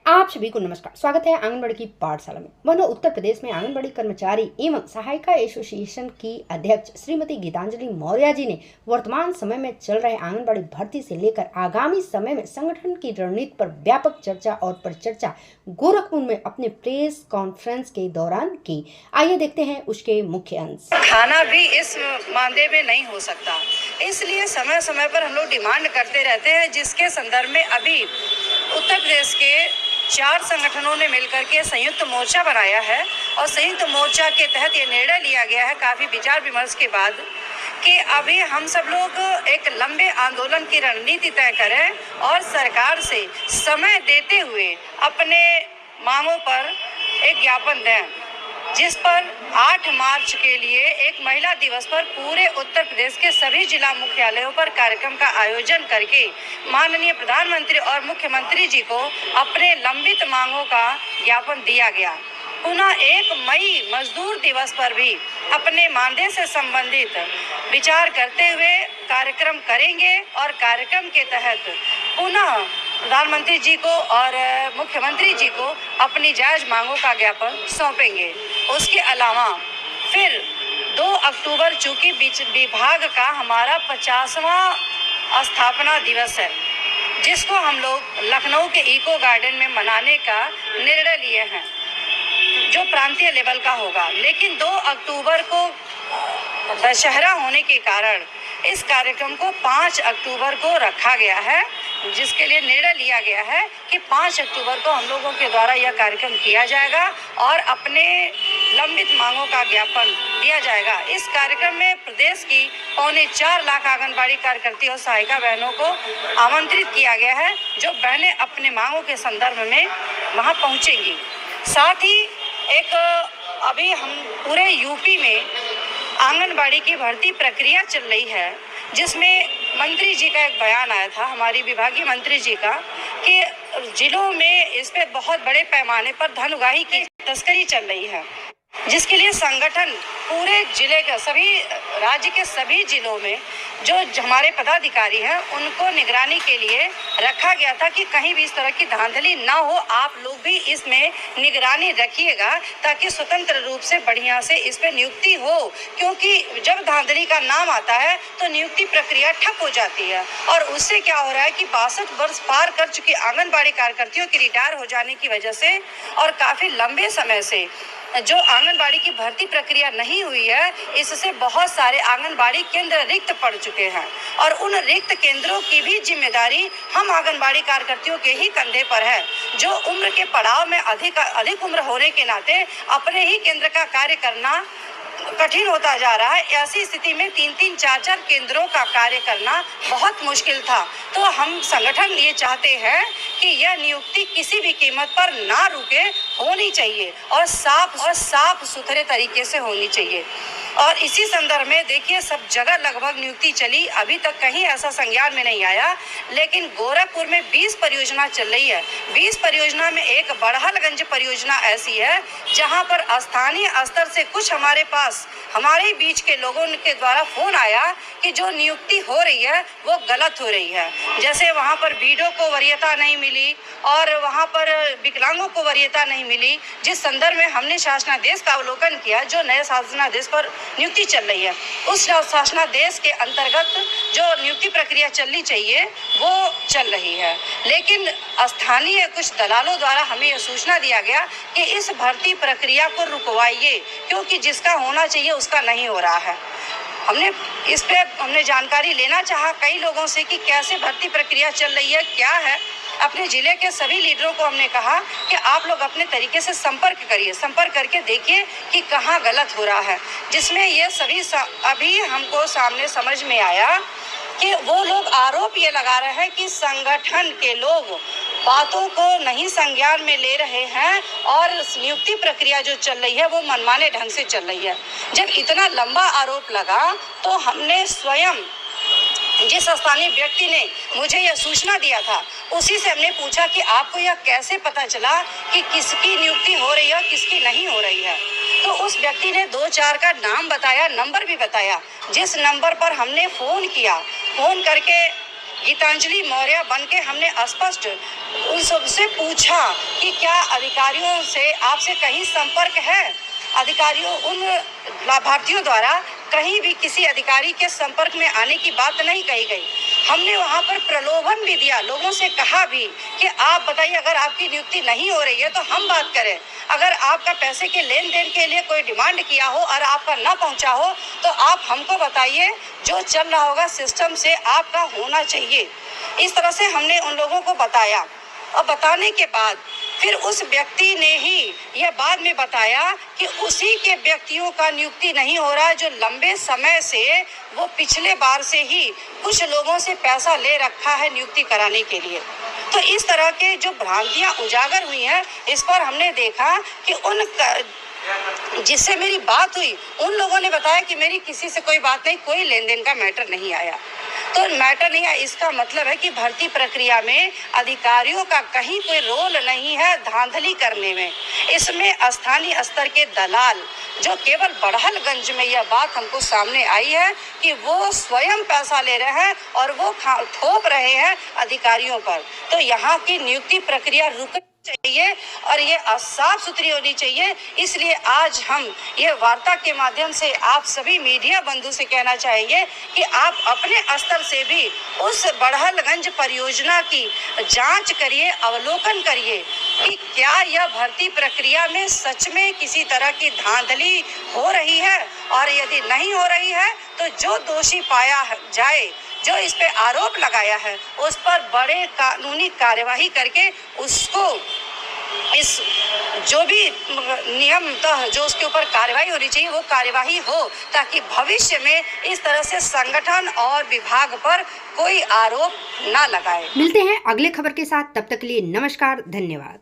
आप सभी को नमस्कार। स्वागत है आंगनबाड़ी की पाठशाला में। वनो उत्तर प्रदेश में आंगनबाड़ी कर्मचारी एवं सहायिका एसोसिएशन की अध्यक्ष श्रीमती गीतांजलि मौर्य जी ने वर्तमान समय में चल रहे आंगनबाड़ी भर्ती से लेकर आगामी समय में संगठन की रणनीति पर व्यापक चर्चा और परिचर्चा गोरखपुर में अपने प्रेस कॉन्फ्रेंस के दौरान की। आइए देखते हैं उसके मुख्य अंश। खाना भी इस मानदेय में नहीं हो सकता, इसलिए समय समय पर हम लोग डिमांड करते रहते हैं, जिसके संदर्भ में अभी उत्तर प्रदेश के 4 संगठनों ने मिलकर के संयुक्त मोर्चा बनाया है और संयुक्त मोर्चा के तहत ये निर्णय लिया गया है काफ़ी विचार विमर्श के बाद कि अभी हम सब लोग एक लंबे आंदोलन की रणनीति तय करें और सरकार से समय देते हुए अपने मांगों पर एक ज्ञापन दें, जिस पर 8 मार्च के लिए एक महिला दिवस पर पूरे उत्तर प्रदेश के सभी जिला मुख्यालयों पर कार्यक्रम का आयोजन करके माननीय प्रधानमंत्री और मुख्यमंत्री जी को अपने लंबित मांगों का ज्ञापन दिया गया। पुनः 1 मई मजदूर दिवस पर भी अपने मानदेय से संबंधित विचार करते हुए कार्यक्रम करेंगे और कार्यक्रम के तहत पुनः प्रधानमंत्री जी को और मुख्यमंत्री जी को अपनी जायज मांगों का ज्ञापन सौंपेंगे। उसके अलावा फिर 2 अक्टूबर चूंकि विभाग का हमारा 50वां स्थापना दिवस है, जिसको हम लोग लखनऊ के इको गार्डन में मनाने का निर्णय लिए हैं, जो प्रांतीय लेवल का होगा। लेकिन 2 अक्टूबर को दशहरा होने के कारण इस कार्यक्रम को 5 अक्टूबर को रखा गया है, जिसके लिए निर्णय लिया गया है कि 5 अक्टूबर को हम लोगों के द्वारा यह कार्यक्रम किया जाएगा और अपने लंबित मांगों का ज्ञापन दिया जाएगा। इस कार्यक्रम में प्रदेश की 4.25 लाख आंगनबाड़ी कार्यकर्ती और सहायिका बहनों को आमंत्रित किया गया है, जो बहनें अपने मांगों के संदर्भ में वहां पहुंचेंगी। साथ ही एक अभी हम पूरे यूपी में आंगनबाड़ी की भर्ती प्रक्रिया चल रही है, जिसमें मंत्री जी का एक बयान आया था, हमारी विभागीय मंत्री जी का, कि जिलों में इस पे बहुत बड़े पैमाने पर धन उगाही की तस्करी चल रही है, जिसके लिए संगठन पूरे जिले के सभी राज्य के सभी जिलों में जो हमारे पदाधिकारी हैं उनको निगरानी के लिए रखा गया था कि कहीं भी इस तरह की धांधली ना हो। आप लोग भी इसमें निगरानी रखिएगा ताकि स्वतंत्र रूप से बढ़िया से इस पे नियुक्ति हो, क्योंकि जब धांधली का नाम आता है तो नियुक्ति प्रक्रिया ठप हो जाती है। और उससे क्या हो रहा है कि 62 वर्ष पार कर चुकी आंगनबाड़ी कार्यकर्तियों की रिटायर हो जाने की वजह से और काफी लंबे समय से जो आंगनबाड़ी की भर्ती प्रक्रिया नहीं हुई है, इससे बहुत सारे आंगनबाड़ी केंद्र रिक्त पड़ चुके हैं और उन रिक्त केंद्रों की भी जिम्मेदारी हम आंगनबाड़ी कार्यकर्तियों के ही कंधे पर है, जो उम्र के पड़ाव में अधिक उम्र होने के नाते अपने ही केंद्र का कार्य करना कठिन होता जा रहा है। ऐसी स्थिति में 3-3, 4-4 केंद्रों का कार्य करना बहुत मुश्किल था। तो हम संगठन ये चाहते हैं कि यह नियुक्ति किसी भी कीमत पर ना रुके, होनी चाहिए और साफ सुथरे तरीके से होनी चाहिए। और इसी संदर्भ में देखिए, सब जगह लगभग नियुक्ति चली, अभी तक कहीं ऐसा संज्ञान में नहीं आया। लेकिन गोरखपुर में 20 परियोजना चल रही है। 20 परियोजना में एक बड़हलगंज परियोजना ऐसी है जहां पर स्थानीय स्तर से कुछ हमारे पास हमारे बीच के लोगों के द्वारा फोन आया कि जो नियुक्ति हो रही है वो गलत हो रही है। जैसे वहां पर बीडो को वरीयता नहीं मिली और वहां पर विकलांगों को वरीयता नहीं मिली, जिस संदर्भ में हमने शासनादेश का अवलोकन किया, जो नए शासनादेश पर नियुक्ति चल रही है, उस शासनादेश के अंतर्गत जो नियुक्ति प्रक्रिया चलनी चाहिए वो चल रही है। लेकिन स्थानीय कुछ दलालों द्वारा हमें यह सूचना दिया गया कि इस भर्ती प्रक्रिया को रुकवाइए, क्योंकि जिसका होना चाहिए उसका नहीं हो रहा है। हमने जानकारी लेना चाहा कई लोगों से कि कैसे भर्ती प्रक्रिया चल रही है, क्या है। अपने जिले के सभी लीडरों को हमने कहा कि आप लोग अपने तरीके से संपर्क करिए, संपर्क करके देखिए कि कहाँ गलत हो रहा है। जिसमें ये सभी अभी हमको सामने समझ में आया कि वो लोग आरोप ये लगा रहे हैं कि संगठन के लोग बातों को नहीं संज्ञान में ले रहे हैं और नियुक्ति प्रक्रिया जो चल रही है वो मनमाने ढंग से चल रही है। जब इतना लंबा आरोप लगा तो हमने स्वयं जिस स्थानीय व्यक्ति ने मुझे यह सूचना दिया था उसी से हमने पूछा कि आपको यह कैसे पता चला कि किसकी नियुक्ति हो रही है, किसकी नहीं हो रही है। तो उस व्यक्ति ने 2-4 का नाम बताया, नंबर भी बताया, जिस नंबर पर हमने फोन किया, फोन करके गीतांजलि मौर्य बन के हमने स्पष्ट उन सबसे पूछा कि क्या अधिकारियों से आपसे कहीं संपर्क है। अधिकारियों उन लाभार्थियों द्वारा कहीं भी किसी अधिकारी के संपर्क में आने की बात नहीं कही गई। हमने वहां पर प्रलोभन भी दिया, लोगों से कहा भी कि आप बताइए, अगर आपकी नियुक्ति नहीं हो रही है तो हम बात करें। अगर आपका पैसे के लेन देन के लिए कोई डिमांड किया हो और आपका ना पहुंचा हो तो आप हमको बताइए, जो चल रहा होगा सिस्टम से आपका होना चाहिए। इस तरह से हमने उन लोगों को बताया और बताने के बाद फिर उस व्यक्ति ने ही यह बाद में बताया कि उसी के व्यक्तियों का नियुक्ति नहीं हो रहा है जो लंबे समय से वो पिछले बार से ही कुछ लोगों से पैसा ले रखा है नियुक्ति कराने के लिए। तो इस तरह के जो भ्रांतियां उजागर हुई हैं, इस पर हमने देखा कि जिससे मेरी बात हुई उन लोगों ने बताया कि मेरी किसी से कोई बात नहीं, कोई लेन देन का मैटर नहीं आया। तो मैटर नहीं है, इसका मतलब है कि भर्ती प्रक्रिया में अधिकारियों का कहीं कोई रोल नहीं है धांधली करने में। इसमें स्थानीय स्तर के दलाल जो केवल बड़हलगंज में यह बात हमको सामने आई है कि वो स्वयं पैसा ले रहे हैं और वो थोप रहे हैं अधिकारियों पर। तो यहाँ की नियुक्ति प्रक्रिया रुकनी चाहिए और ये साफ सुथरी होनी चाहिए। इसलिए आज हम ये वार्ता के माध्यम से आप सभी मीडिया बंधु से कहना चाहेंगे कि आप अपने स्तर से भी उस बड़हलगंज परियोजना की जांच करिए, अवलोकन करिए कि क्या यह भर्ती प्रक्रिया में सच में किसी तरह की धांधली हो रही है, और यदि नहीं हो रही है तो जो दोषी पाया जाए, जो इस पे आरोप लगाया है, उस पर बड़े कानूनी कार्यवाही करके उसको इस जो भी नियम जो उसके ऊपर कार्यवाही होनी चाहिए वो कार्यवाही हो, ताकि भविष्य में इस तरह से संगठन और विभाग पर कोई आरोप ना लगाए। मिलते हैं अगले खबर के साथ, तब तक के लिए नमस्कार, धन्यवाद।